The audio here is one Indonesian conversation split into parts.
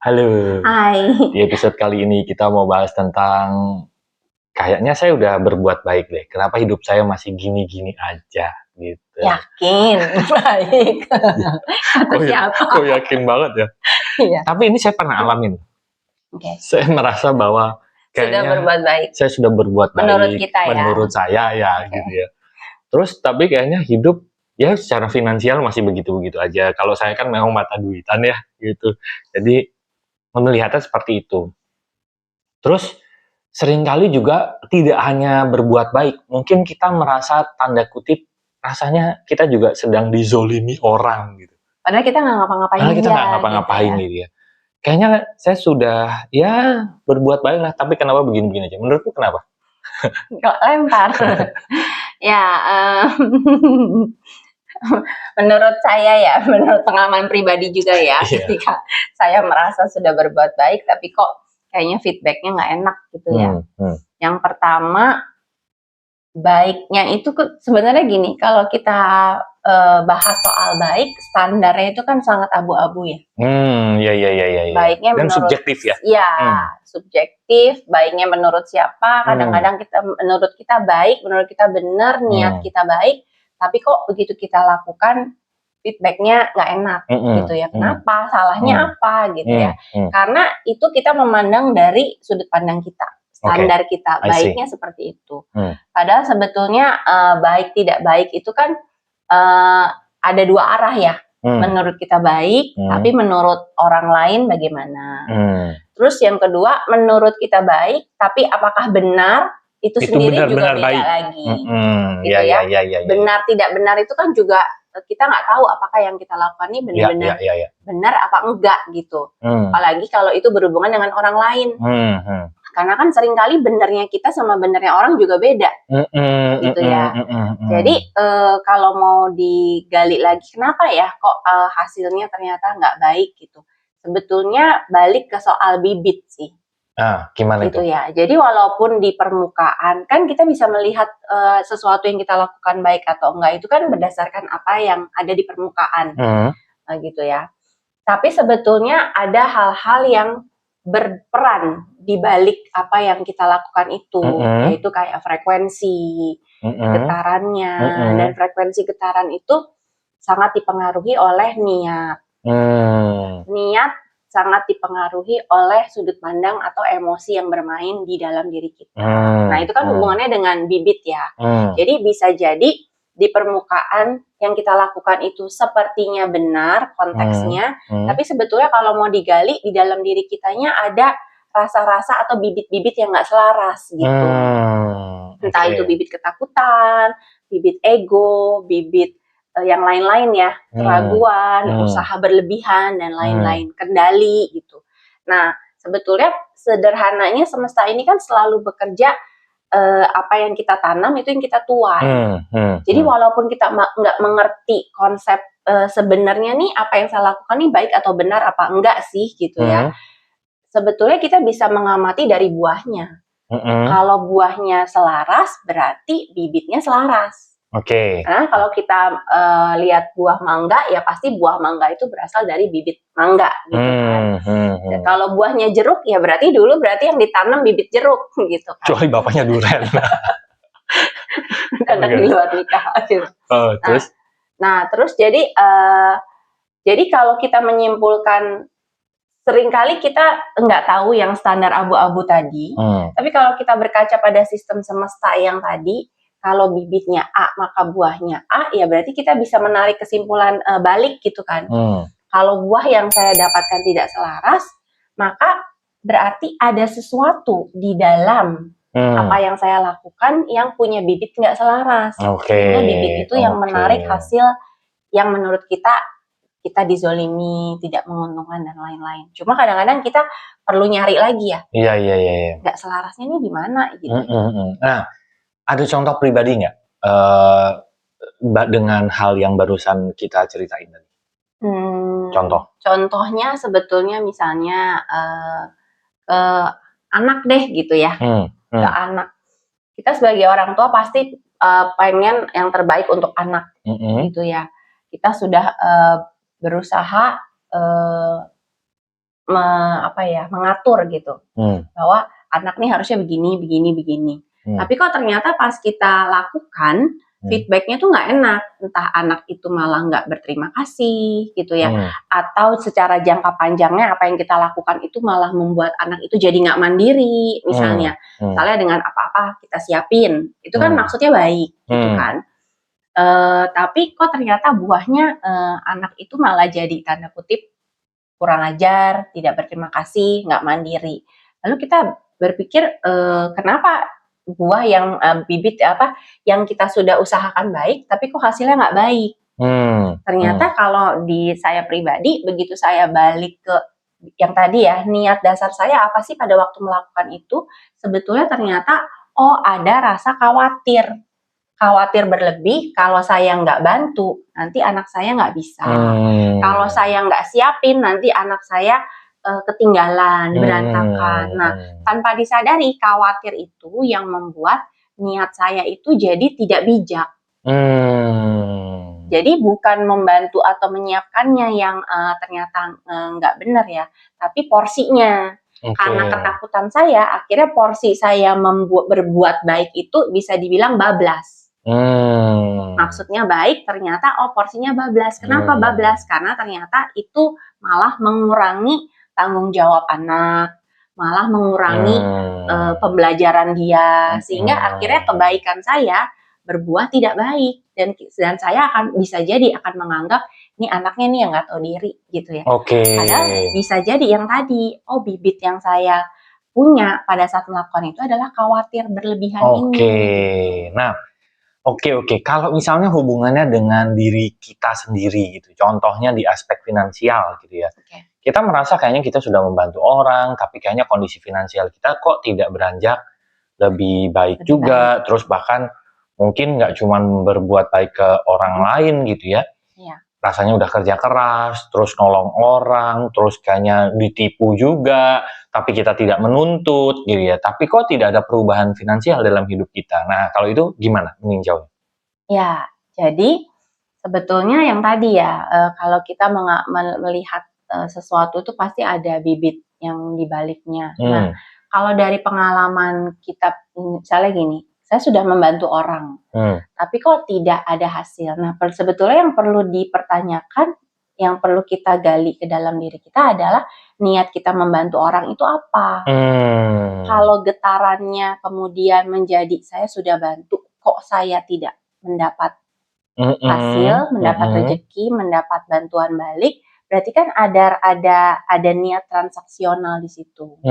Halo, Hai. di episode kali ini kita mau bahas tentang kayaknya saya udah berbuat baik deh. Kenapa hidup saya masih gini-gini aja gitu. Yakin baik. Kata Kok, siapa? kok yakin banget ya? Iya. Tapi ini saya pernah alamin. Oke. Saya merasa bahwa Sudah kayaknya berbuat baik saya sudah berbuat menurut baik kita ya. menurut saya ya Oke. gitu ya. Terus tapi kayaknya hidup ya secara finansial masih begitu-begitu aja. Kalau saya kan memang mata duitan ya gitu. Jadi melihatnya seperti itu. Terus seringkali juga tidak hanya berbuat baik, mungkin kita merasa tanda kutip rasanya kita juga sedang dizolimi orang gitu. Padahal kita nggak ngapa-ngapain Padahal kita dia nggak gitu ngapa-ngapain ya. gitu ya. Kayaknya saya sudah ya berbuat baik lah, tapi kenapa begini-begini aja? Menurutku kenapa? Kok lempar? Ya, menurut saya ya, menurut pengalaman pribadi juga ya, Iya. ketika saya merasa sudah berbuat baik, tapi kok kayaknya feedbacknya nggak enak gitu ya. Yang pertama, baiknya itu sebenarnya gini, kalau kita bahas soal baik, standarnya itu kan sangat abu-abu ya. Ya. Baiknya Dan menurut subjektif ya. subjektif, baiknya menurut siapa, kadang-kadang menurut kita baik, menurut kita benar, niat kita baik, tapi kok begitu kita lakukan feedbacknya nggak enak gitu ya. Kenapa? Salahnya apa gitu ya. Karena itu kita memandang dari sudut pandang kita, standar kita, baiknya seperti itu. Padahal sebetulnya baik tidak baik itu kan ada dua arah ya. Menurut kita baik, tapi menurut orang lain bagaimana. Terus yang kedua, menurut kita baik, tapi apakah benar, itu sendiri juga beda baik lagi. Gitu ya. Benar tidak benar itu kan juga kita nggak tahu apakah yang kita lakukan ini benar-benar benar apa enggak gitu. Apalagi kalau itu berhubungan dengan orang lain. Karena kan seringkali benernya kita sama benernya orang juga beda, gitu ya. Jadi kalau mau digali lagi, kenapa ya kok hasilnya ternyata nggak baik gitu? Sebetulnya balik ke soal bibit sih. Gimana gitu itu? Ya. Jadi walaupun di permukaan kan kita bisa melihat sesuatu yang kita lakukan baik atau enggak itu kan berdasarkan apa yang ada di permukaan, gitu ya. Tapi sebetulnya ada hal-hal yang berperan di balik apa yang kita lakukan itu, yaitu kayak frekuensi getarannya, dan frekuensi getaran itu sangat dipengaruhi oleh niat. Niat sangat dipengaruhi oleh sudut pandang atau emosi yang bermain di dalam diri kita. Nah, itu kan hubungannya dengan bibit ya. Jadi bisa jadi di permukaan yang kita lakukan itu sepertinya benar konteksnya, tapi sebetulnya kalau mau digali di dalam diri kitanya ada rasa-rasa atau bibit-bibit yang nggak selaras gitu. Entah itu bibit ketakutan, bibit ego, bibit yang lain-lain ya, keraguan, usaha berlebihan dan lain-lain, kendali gitu. Nah, sebetulnya sederhananya semesta ini kan selalu bekerja apa yang kita tanam itu yang kita tuai. Jadi walaupun kita nggak mengerti konsep sebenarnya nih apa yang saya lakukan nih baik atau benar apa enggak sih gitu ya. Sebetulnya kita bisa mengamati dari buahnya. Kalau buahnya selaras berarti bibitnya selaras. Karena kalau kita lihat buah mangga ya pasti buah mangga itu berasal dari bibit mangga gitu kan. Dan kalau buahnya jeruk ya berarti yang ditanam bibit jeruk gitu kan. Kecuali bapaknya duren. Anak di luar nikah gitu. Terus? Nah terus jadi kalau kita menyimpulkan, seringkali kita nggak tahu yang standar abu-abu tadi, tapi kalau kita berkaca pada sistem semesta yang tadi, kalau bibitnya A maka buahnya A, ya berarti kita bisa menarik kesimpulan balik gitu kan. Kalau buah yang saya dapatkan tidak selaras, maka berarti ada sesuatu di dalam apa yang saya lakukan yang punya bibit nggak selaras. Sehingga bibit itu yang menarik hasil yang menurut kita dizolimi, tidak menguntungkan dan lain-lain. Cuma kadang-kadang kita perlu nyari lagi ya. Iya. Nggak selarasnya ini di mana gitu. Nah, ada contoh pribadi nggak dengan hal yang barusan kita ceritain tadi? Contohnya sebetulnya misalnya ke anak deh gitu ya. Ke anak. Kita sebagai orang tua pasti pengen yang terbaik untuk anak gitu ya. Kita sudah berusaha mengatur gitu, bahwa anak nih harusnya begini, begini, begini. Tapi kok ternyata pas kita lakukan, feedbacknya tuh nggak enak, entah anak itu malah nggak berterima kasih gitu ya, atau secara jangka panjangnya apa yang kita lakukan itu malah membuat anak itu jadi nggak mandiri, misalnya dengan apa-apa kita siapin, itu kan maksudnya baik gitu kan. Tapi kok ternyata buahnya anak itu malah jadi tanda kutip kurang ajar, tidak berterima kasih, nggak mandiri. Lalu kita berpikir kenapa buah yang bibit yang kita sudah usahakan baik, tapi kok hasilnya nggak baik. Ternyata kalau di saya pribadi, begitu saya balik ke yang tadi ya, niat dasar saya apa sih pada waktu melakukan itu, sebetulnya ternyata ada rasa khawatir berlebih kalau saya nggak bantu, nanti anak saya nggak bisa. Kalau saya nggak siapin, nanti anak saya ketinggalan, berantakan. Nah, tanpa disadari, khawatir itu yang membuat niat saya itu jadi tidak bijak. Jadi bukan membantu atau menyiapkannya yang ternyata nggak benar ya, tapi porsinya. Karena ketakutan saya, akhirnya porsi saya berbuat baik itu bisa dibilang bablas. Maksudnya baik, ternyata porsinya bablas. Kenapa bablas? Karena ternyata itu malah mengurangi tanggung jawab anak, malah mengurangi pembelajaran dia, sehingga akhirnya kebaikan saya berbuah tidak baik, dan saya bisa jadi akan menganggap ini anaknya nih yang nggak tahu diri gitu ya. Padahal bisa jadi yang tadi, bibit yang saya punya pada saat melakukan itu adalah khawatir berlebihan ini. Nah, Oke. Kalau misalnya hubungannya dengan diri kita sendiri gitu, contohnya di aspek finansial gitu ya. Kita merasa kayaknya kita sudah membantu orang, tapi kayaknya kondisi finansial kita kok tidak beranjak lebih baik juga. Terus bahkan mungkin nggak cuma berbuat baik ke orang lain gitu ya. Rasanya udah kerja keras, terus nolong orang, terus kayaknya ditipu juga, tapi kita tidak menuntut gitu ya. Tapi kok tidak ada perubahan finansial dalam hidup kita. Nah, kalau itu gimana meninjaunya? Ya, jadi sebetulnya yang tadi ya, kalau kita melihat sesuatu itu pasti ada bibit yang dibaliknya. Nah, kalau dari pengalaman kita, misalnya gini, saya sudah membantu orang, tapi kok tidak ada hasil. Nah, sebetulnya yang perlu dipertanyakan, yang perlu kita gali ke dalam diri kita adalah niat kita membantu orang itu apa. Kalau getarannya kemudian menjadi saya sudah bantu, kok saya tidak mendapat hasil, mendapat rezeki, mendapat bantuan balik, berarti kan ada niat transaksional di situ.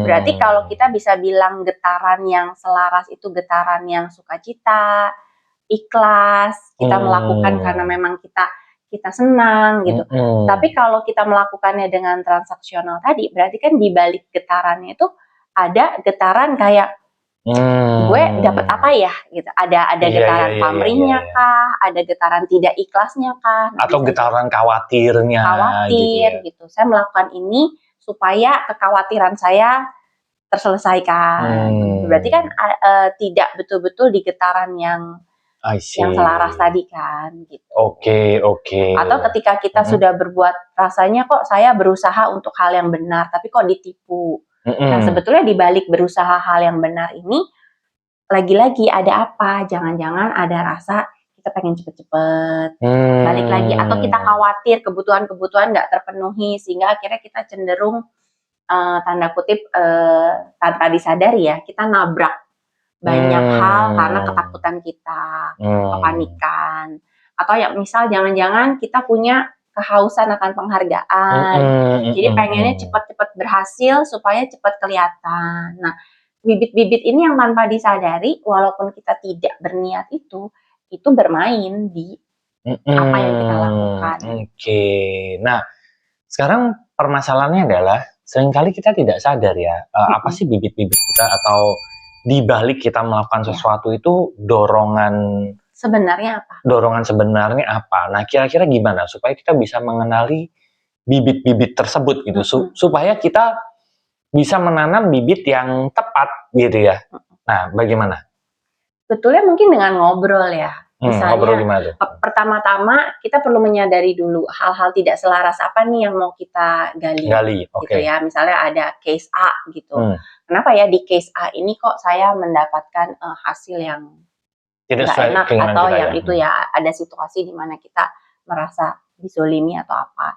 Berarti kalau kita bisa bilang getaran yang selaras itu getaran yang sukacita, ikhlas, kita melakukan karena memang kita senang gitu. Tapi kalau kita melakukannya dengan transaksional tadi, berarti kan di balik getarannya itu ada getaran kayak gue dapat apa ya gitu, ada getaran pamrihnya kah, ada getaran tidak ikhlasnya kah, atau getaran khawatirnya gitu. Saya melakukan ini supaya kekhawatiran saya terselesaikan. Berarti kan tidak betul-betul di getaran yang selaras tadi kan gitu. Oke. Atau ketika kita sudah berbuat, rasanya kok saya berusaha untuk hal yang benar tapi kok ditipu. Nah, sebetulnya di balik berusaha hal yang benar ini, lagi-lagi ada apa? Jangan-jangan ada rasa kita pengen cepet-cepet, balik lagi, atau kita khawatir kebutuhan-kebutuhan nggak terpenuhi, sehingga akhirnya kita cenderung tanda kutip tanpa disadari ya, kita nabrak banyak hal karena ketakutan kita, kepanikan, atau ya misal jangan-jangan kita punya kehausan akan penghargaan, jadi pengennya cepat-cepat berhasil supaya cepat kelihatan. Nah, bibit-bibit ini yang tanpa disadari, walaupun kita tidak berniat itu bermain di apa yang kita lakukan. Nah, sekarang permasalahannya adalah seringkali kita tidak sadar ya, apa sih bibit-bibit kita, atau di balik kita melakukan sesuatu itu dorongan sebenarnya apa? Nah, kira-kira gimana supaya kita bisa mengenali bibit-bibit tersebut gitu, supaya kita bisa menanam bibit yang tepat gitu ya. Nah, bagaimana? Betulnya mungkin dengan ngobrol ya. Ngobrol Misalnya gimana tuh? pertama-tama kita perlu menyadari dulu hal-hal tidak selaras apa nih yang mau kita gali, gitu ya. Misalnya ada case A gitu. Kenapa ya di case A ini kok saya mendapatkan hasil yang Tidak nggak sesuai enak keinginan atau kita yang ya. itu ya ada situasi di mana kita merasa dizolimi atau apa.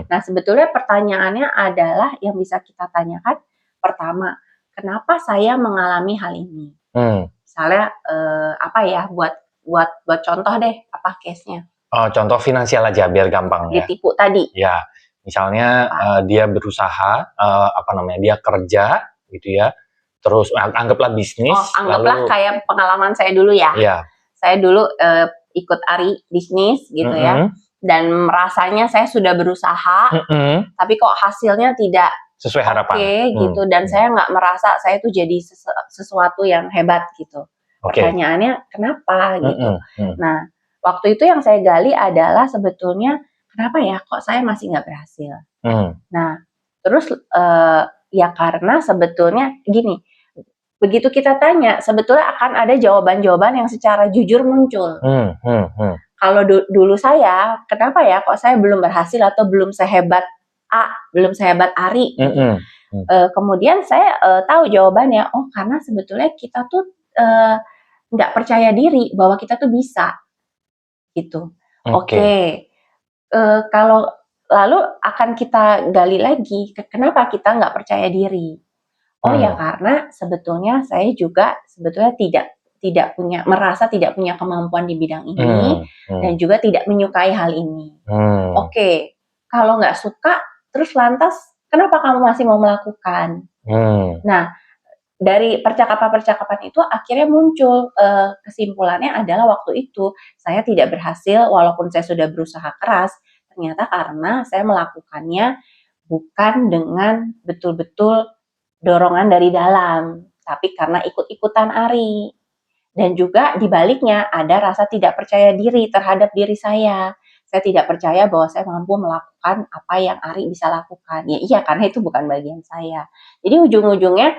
Nah sebetulnya pertanyaannya adalah yang bisa kita tanyakan pertama, kenapa saya mengalami hal ini? Misalnya apa ya buat contoh deh apa case-nya? Contoh finansial aja biar gampang ya. Ditipu tadi. Ya, misalnya dia berusaha dia kerja gitu ya. Terus anggaplah bisnis. Anggaplah kayak pengalaman saya dulu ya. Iya. Saya dulu ikut ARI bisnis gitu ya. Dan rasanya saya sudah berusaha, tapi kok hasilnya tidak sesuai harapan. Gitu. Dan saya nggak merasa saya tuh jadi sesuatu yang hebat gitu. Pertanyaannya kenapa gitu. Nah, waktu itu yang saya gali adalah sebetulnya kenapa ya kok saya masih nggak berhasil. Nah, terus ya karena sebetulnya gini, begitu kita tanya, sebetulnya akan ada jawaban-jawaban yang secara jujur muncul. Kalau dulu saya, kenapa ya kok saya belum berhasil atau belum sehebat A, belum sehebat Ari gitu. Kemudian saya tahu jawabannya, oh karena sebetulnya kita tuh nggak percaya diri bahwa kita tuh bisa gitu. Kalau lalu akan kita gali lagi, kenapa kita nggak percaya diri? Oh ya karena sebetulnya saya juga tidak merasa tidak punya kemampuan di bidang ini dan juga tidak menyukai hal ini. Kalau nggak suka, terus lantas kenapa kamu masih mau melakukan? Nah, dari percakapan-percakapan itu akhirnya muncul kesimpulannya adalah waktu itu saya tidak berhasil walaupun saya sudah berusaha keras, ternyata karena saya melakukannya bukan dengan betul-betul dorongan dari dalam, tapi karena ikut-ikutan Ari. Dan juga dibaliknya ada rasa tidak percaya diri terhadap diri saya. Saya tidak percaya bahwa saya mampu melakukan apa yang Ari bisa lakukan. Ya iya, karena itu bukan bagian saya. Jadi ujung-ujungnya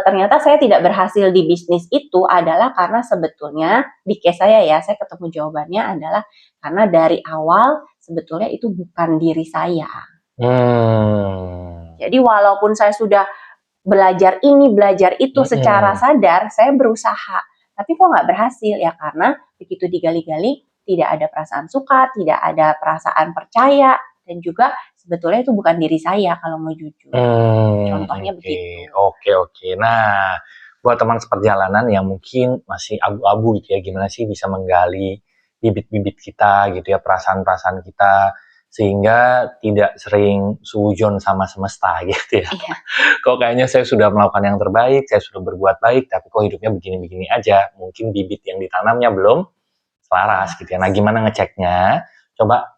ternyata saya tidak berhasil di bisnis itu adalah karena sebetulnya di case saya ya, saya ketemu jawabannya adalah karena dari awal sebetulnya itu bukan diri saya. Jadi walaupun saya sudah belajar ini, belajar itu secara sadar, saya berusaha. Tapi kok nggak berhasil? Ya karena begitu digali-gali, tidak ada perasaan suka, tidak ada perasaan percaya, dan juga sebetulnya itu bukan diri saya kalau mau jujur. Contohnya begitu. Oke. Nah, buat teman seperjalanan yang mungkin masih abu-abu gitu ya, gimana sih bisa menggali bibit-bibit kita gitu ya, perasaan-perasaan kita, sehingga tidak sering suudzon sama semesta gitu ya. Kok kayaknya saya sudah melakukan yang terbaik, saya sudah berbuat baik, tapi kok hidupnya begini-begini aja. Mungkin bibit yang ditanamnya belum selaras gitu ya. Nah, gimana ngeceknya? Coba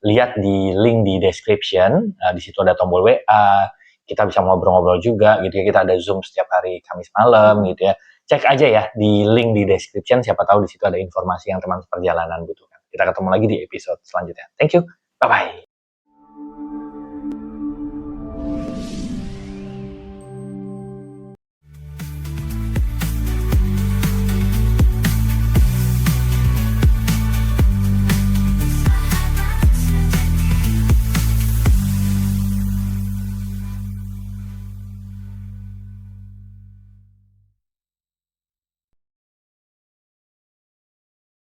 lihat di link di description, di situ ada tombol WA, kita bisa ngobrol-ngobrol juga gitu ya. Kita ada Zoom setiap hari Kamis malam gitu ya. Cek aja ya di link di description, siapa tahu di situ ada informasi yang teman seperjalanan butuhkan. Kita ketemu lagi di episode selanjutnya. Thank you. Bye-bye.